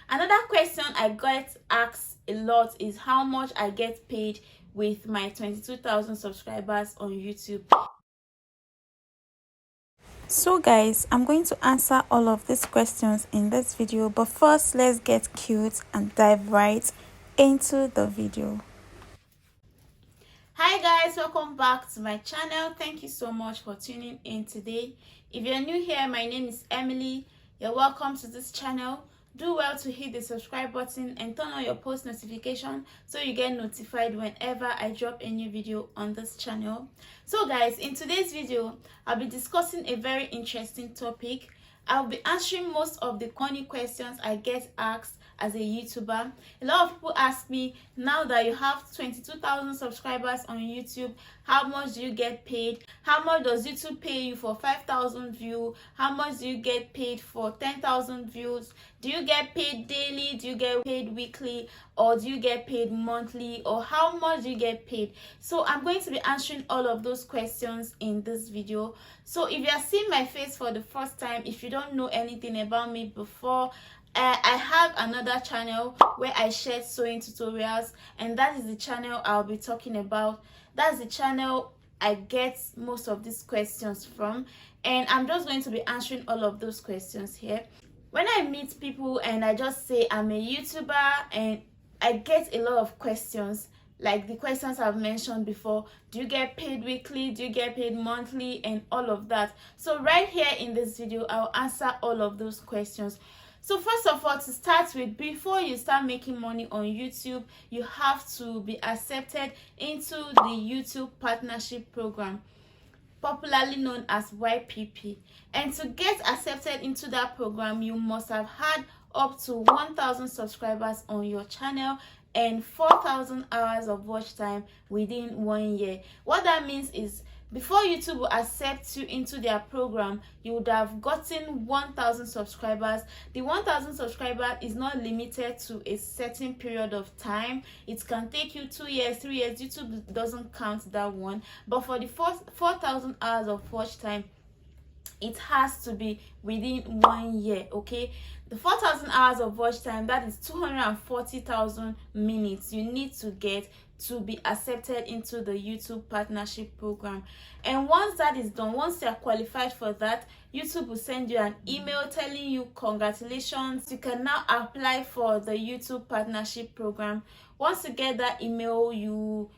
Another question I get asked a lot is how much I get paid with my 22,000 subscribers on YouTube. So guys, I'm going to answer all of these questions in this video, but first let's get cute and dive right into the video. Hi guys, welcome back to my channel. Thank you so much for tuning in today. If you're new here, my name is Emily. You're welcome to this channel. Do well to hit the subscribe button and turn on your post notification so you get notified whenever I drop a new video on this channel. So guys, in today's video, I'll be discussing a very interesting topic. I'll be answering most of the corny questions I get asked as a YouTuber. A lot of people ask me, now that you have 22,000 subscribers on YouTube, how much do you get paid? How much does YouTube pay you for 5,000 views? How much do you get paid for 10,000 views? Do you get paid daily? Do you get paid weekly? Or do you get paid monthly? Or how much do you get paid? So I'm going to be answering all of those questions in this video. So if you are seeing my face for the first time, if you don't know anything about me before, I have another channel where I share sewing tutorials, and that is the channel I'll be talking about. That's the channel I get most of these questions from, and I'm just going to be answering all of those questions here. When I meet people and I just say I'm a YouTuber, and I get a lot of questions, like the questions I've mentioned before. Do you get paid weekly? Do you get paid monthly? And all of that. So right here in this video, I'll answer all of those questions. So first of all, to start with, before you start making money on YouTube, you have to be accepted into the YouTube Partnership Program, popularly known as YPP. And to get accepted into that program, you must have had up to 1,000 subscribers on your channel and 4,000 hours of watch time within 1 year. What that means is, before YouTube will accept you into their program, you would have gotten 1,000 subscribers. The 1,000 subscribers is not limited to a certain period of time. It can take you 2 years, 3 years. YouTube doesn't count that one. But for the first 4,000 hours of watch time, it has to be within 1 year. Okay, the 4,000 hours of watch time, that is 240,000 minutes you need to get to be accepted into the YouTube Partnership Program. And once that is done, once you are qualified for that, YouTube will send you an email telling you congratulations, you can now apply for the YouTube Partnership Program. Once you get that email, you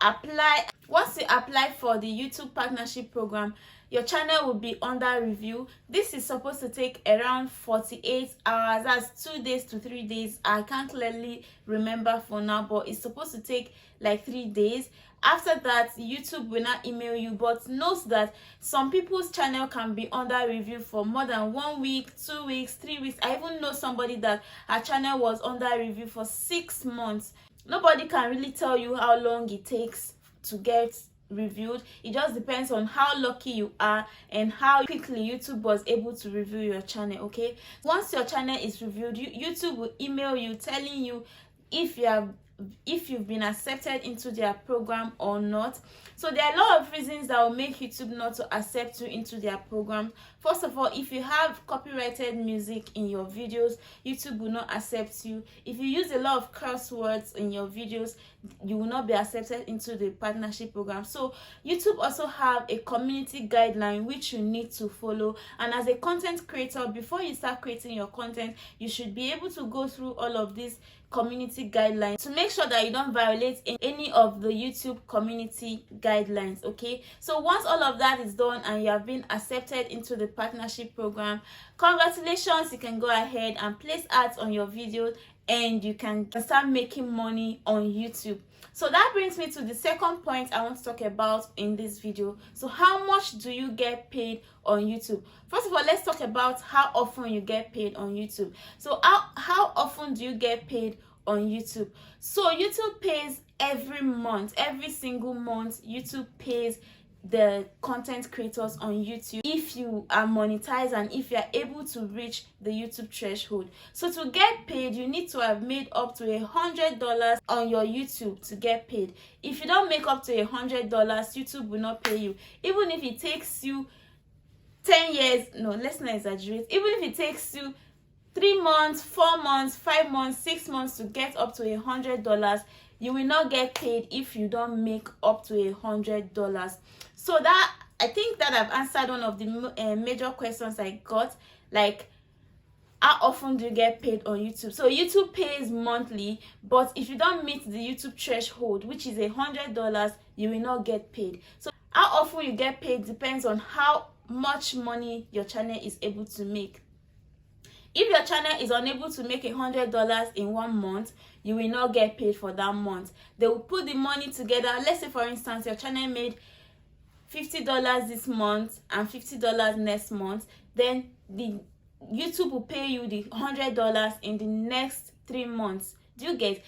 apply. Once you apply for the YouTube Partnership Program, your channel will be under review. This is supposed to take around 48 hours. That's 2 days to 3 days. I can't clearly remember for now, but it's supposed to take like 3 days. After that, YouTube will not email you, but note that some people's channel can be under review for more than 1 week, 2 weeks, 3 weeks. I even know somebody that her channel was under review for 6 months. Nobody can really tell you how long it takes to get reviewed. It just depends on how lucky you are and how quickly YouTube was able to review your channel. Okay, once your channel is reviewed, YouTube will email you telling you if you've been accepted into their program or not. So there are a lot of reasons that will make YouTube not to accept you into their program. First of all, if you have copyrighted music in your videos, YouTube will not accept you. If you use a lot of curse words in your videos, you will not be accepted into the partnership program. So YouTube also have a community guideline which you need to follow. And as a content creator, before you start creating your content, you should be able to go through all of these community guidelines to make sure that you don't violate any of the YouTube community guidelines. Okay, so once all of that is done and you have been accepted into the partnership program, congratulations, you can go ahead and place ads on your videos and you can start making money on YouTube. So that brings me to the second point I want to talk about in this video. So how much do you get paid on YouTube? First of all, let's talk about how often you get paid on YouTube. So how often do you get paid on YouTube? So YouTube pays every month, every single month. YouTube pays the content creators on YouTube if you are monetized and if you are able to reach the YouTube threshold. So to get paid, you need to have made up to $100 on your YouTube to get paid. If you don't make up to $100, YouTube will not pay you. Even if it takes you 10 years, no, let's not exaggerate, even if it takes you 3 months, 4 months, 5 months, 6 months to get up to $100, you will not get paid if you don't make up to $100. So that, I think that I've answered one of the major questions I got, like how often do you get paid on YouTube? So YouTube pays monthly, but if you don't meet the YouTube threshold, which is $100, you will not get paid. So how often you get paid depends on how much money your channel is able to make. If your channel is unable to make $100 in 1 month, you will not get paid for that month. They will put the money together. Let's say, for instance, your channel made $50 this month and $50 next month. Then the YouTube will pay you the $100 in the next 3 months. Do you get?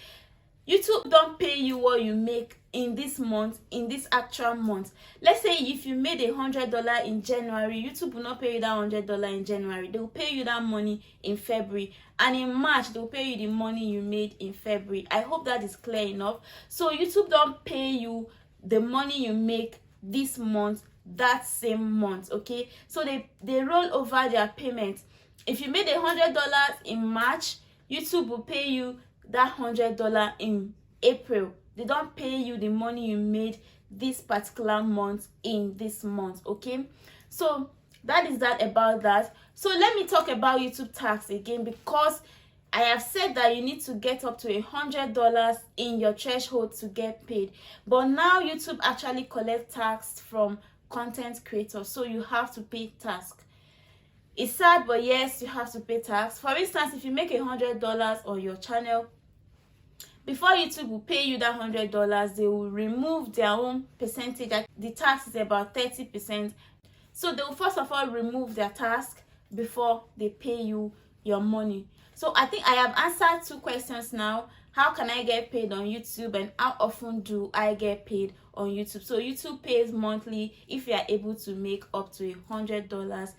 YouTube don't pay you what you make in this month, in this actual month. Let's say if you made $100 in January, YouTube will not pay you that $100 in January. They will pay you that money in February, and in March they will pay you the money you made in February. I hope that is clear enough. So YouTube don't pay you the money you make this month that same month. Okay, so they roll over their payment. If you made $100 in March, YouTube will pay you that $100 in April. They don't pay you the money you made this particular month in this month. Okay, so that is that about that. So let me talk about YouTube tax again, because I have said that you need to get up to $100 in your threshold to get paid, but now YouTube actually collects tax from content creators, so you have to pay tax. It's sad, but yes, you have to pay tax. For instance, if you make $100 on your channel, before YouTube will pay you that $100, they will remove their own percentage. The tax is about 30%. So they will first of all remove their tax before they pay you your money. So I think I have answered 2 questions now. How can I get paid on YouTube, and how often do I get paid on YouTube? So YouTube pays monthly if you are able to make up to $100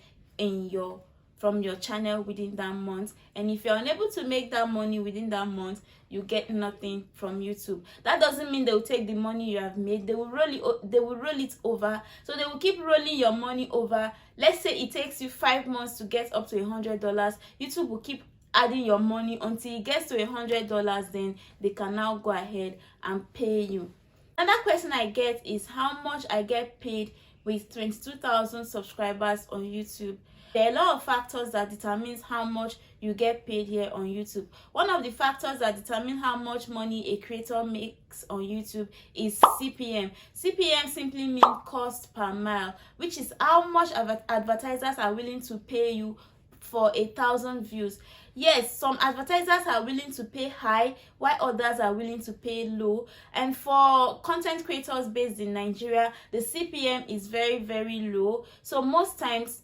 from your channel within that month, and if you're unable to make that money within that month, you get nothing from YouTube. That doesn't mean they will take the money you have made. They will roll it over. So they will keep rolling your money over. Let's say it takes you 5 months to get up to $100. YouTube will keep adding your money until it gets to $100. Then they can now go ahead and pay you. Another question I get is how much I get paid with 22,000 subscribers on YouTube. There are a lot of factors that determines how much you get paid here on YouTube. One of the factors that determine how much money a creator makes on YouTube is CPM. CPM simply means cost per mile, which is how much advertisers are willing to pay you for 1,000 views. Yes, some advertisers are willing to pay high, while others are willing to pay low. And for content creators based in Nigeria, the CPM is very, very low. So most times,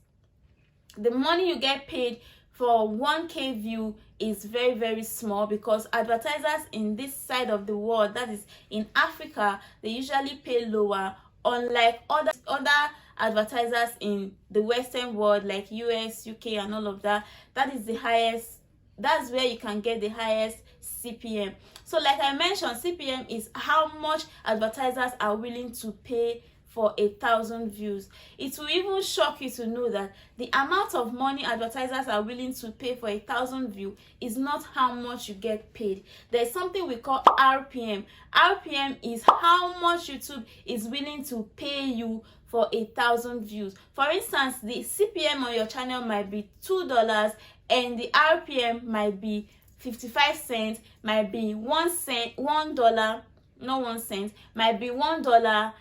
the money you get paid for 1K view is very, very small, because advertisers in this side of the world, that is in Africa, they usually pay lower, unlike other advertisers in the Western world like US, UK and all of that. That is the highest. That's where you can get the highest CPM. So like I mentioned, CPM is how much advertisers are willing to pay for 1,000 views. It will even shock you to know that the amount of money advertisers are willing to pay for 1,000 views is not how much you get paid. There's something we call RPM. RPM is how much YouTube is willing to pay you for 1,000 views. For instance, the CPM on your channel might be $2, and the RPM might be 55 cents, might be $1, not 1 cent, might be $1,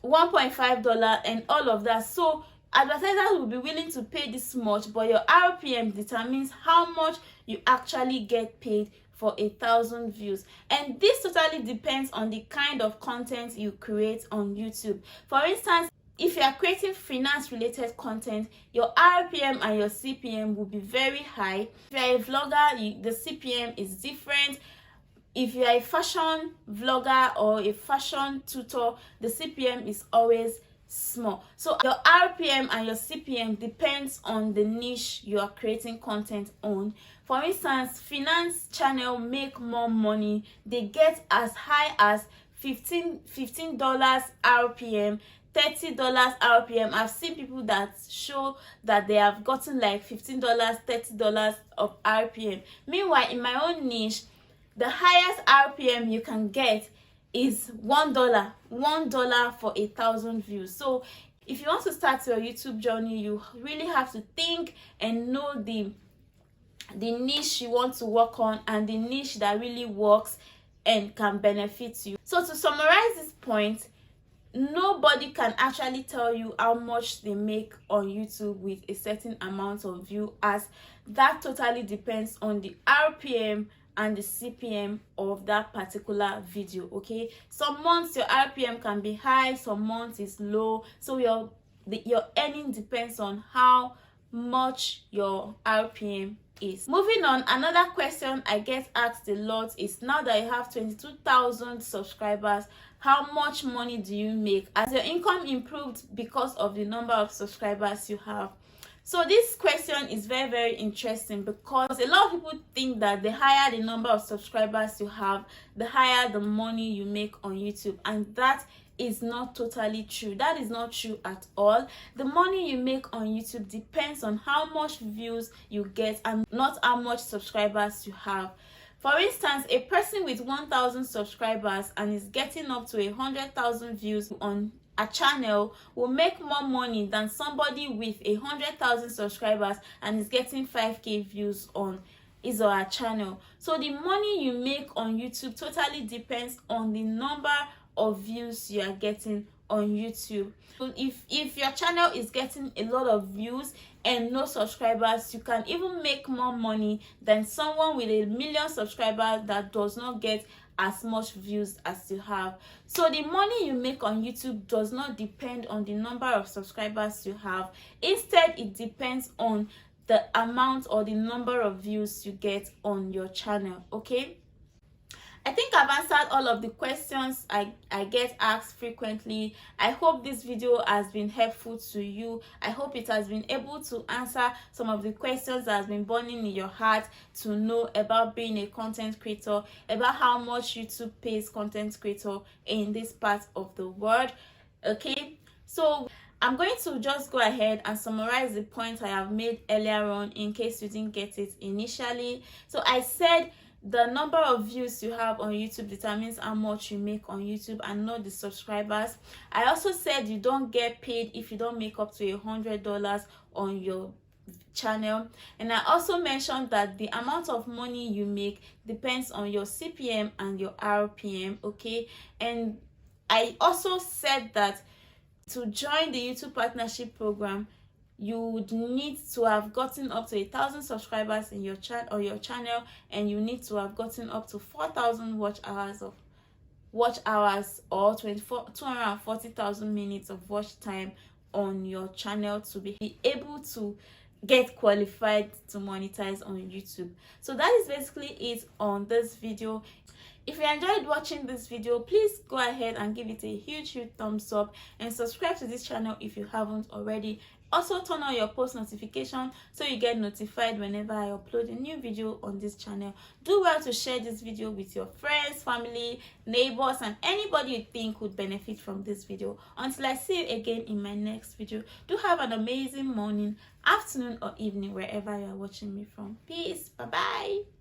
$1.5, and all of that. So advertisers will be willing to pay this much, but your RPM determines how much you actually get paid for 1,000 views. And this totally depends on the kind of content you create on YouTube. For instance, if you are creating finance related content, your RPM and your CPM will be very high. If you are a vlogger, the CPM is different. If you are a fashion vlogger or a fashion tutor, the CPM is always small. So your RPM and your CPM depends on the niche you are creating content on. For instance, finance channel make more money. They get as high as $15 RPM $30 RPM. I've seen people that show that they have gotten like $15, $30 of RPM. Meanwhile, in my own niche, the highest RPM you can get is $1 for 1,000 views. So if you want to start your YouTube journey, you really have to think and know the niche you want to work on and the niche that really works and can benefit you. So to summarize this point, nobody can actually tell you how much they make on YouTube with a certain amount of view, as that totally depends on the RPM and the CPM of that particular video. Okay, some months your RPM can be high, some months is low, so your earning depends on how much your RPM is. Moving on, another question I get asked a lot is, now that you have 22,000 subscribers, how much money do you make? Has your income improved because of the number of subscribers you have? So this question is very, very interesting, because a lot of people think that the higher the number of subscribers you have, the higher the money you make on YouTube, and that is not totally true. That is not true at all. The money you make on YouTube depends on how much views you get and not how much subscribers you have. For instance, a person with 1,000 subscribers and is getting up to 100,000 views on a channel will make more money than somebody with 100,000 subscribers and is getting 5k views on his or her channel. So the money you make on YouTube totally depends on the number of views you are getting on YouTube. So if your channel is getting a lot of views and no subscribers, you can even make more money than someone with 1 million subscribers that does not get as much views as you have. So the money you make on YouTube does not depend on the number of subscribers you have. Instead, it depends on the amount or the number of views you get on your channel. Okay, I think I've answered all of the questions I get asked frequently. I hope this video has been helpful to you. I hope it has been able to answer some of the questions that has been burning in your heart to know about being a content creator, about how much YouTube pays content creator in this part of the world. Okay, so I'm going to just go ahead and summarize the points I have made earlier on in case you didn't get it initially. So I said the number of views you have on YouTube determines how much you make on YouTube and not the subscribers. I also said you don't get paid if you don't make up to $100 on your channel, and I also mentioned that the amount of money you make depends on your CPM and your RPM. Okay, and I also said that to join the YouTube partnership program, you would need to have gotten up to 1,000 subscribers in your channel, and you need to have gotten up to 4,000 watch hours or 240,000 minutes of watch time on your channel to be able to get qualified to monetize on YouTube. So that is basically it on this video. If you enjoyed watching this video, please go ahead and give it a huge thumbs up and subscribe to this channel if you haven't already. Also turn on your post notification so you get notified whenever I upload a new video on this channel. Do well to share this video with your friends, family, neighbors, and anybody you think would benefit from this video. Until I see you again in my next video, do have an amazing morning, afternoon, or evening wherever you are watching me from. Peace. Bye bye.